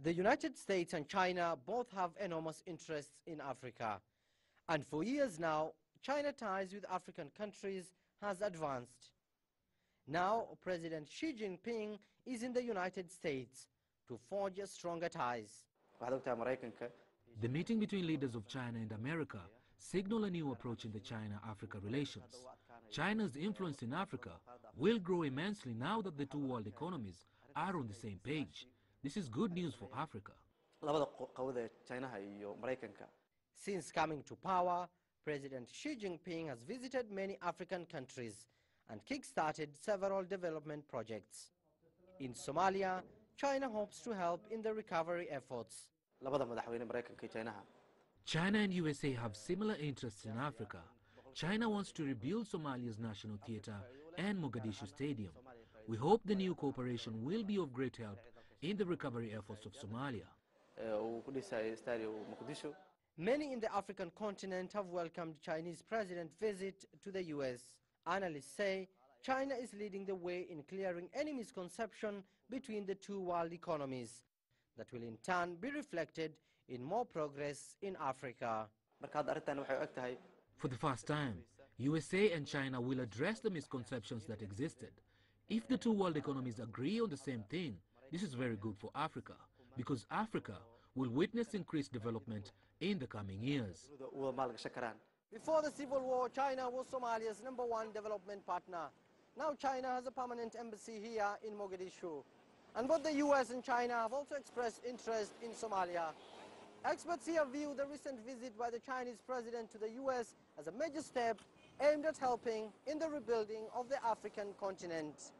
The United States and China both have enormous interests in Africa. And for years now, China ties with African countries has advanced. Now, President Xi Jinping is in the United States to forge stronger ties. The meeting between leaders of China and America signal a new approach in the China-Africa relations. China's influence in Africa will grow immensely now that the two world economies are on the same page. This is good news for Africa. Since coming to power, President Xi Jinping has visited many African countries and kick-started several development projects. In Somalia, China hopes to help in the recovery efforts. China and USA have similar interests in Africa. China wants to rebuild Somalia's National Theatre and Mogadishu Stadium. We hope the new cooperation will be of great help in the recovery efforts of Somalia. Many in the African continent have welcomed Chinese President's visit to the US. Analysts say China is leading the way in clearing any misconception between the two world economies that will in turn be reflected in more progress in Africa. For the first time, USA and China will address the misconceptions that existed. If the two world economies agree on the same thing, this is very good for Africa, because Africa will witness increased development in the coming years. Before the civil war, China was Somalia's #1 development partner. Now China has a permanent embassy here in Mogadishu. And both the US and China have also expressed interest in Somalia. Experts here view the recent visit by the Chinese president to the US as a major step aimed at helping in the rebuilding of the African continent.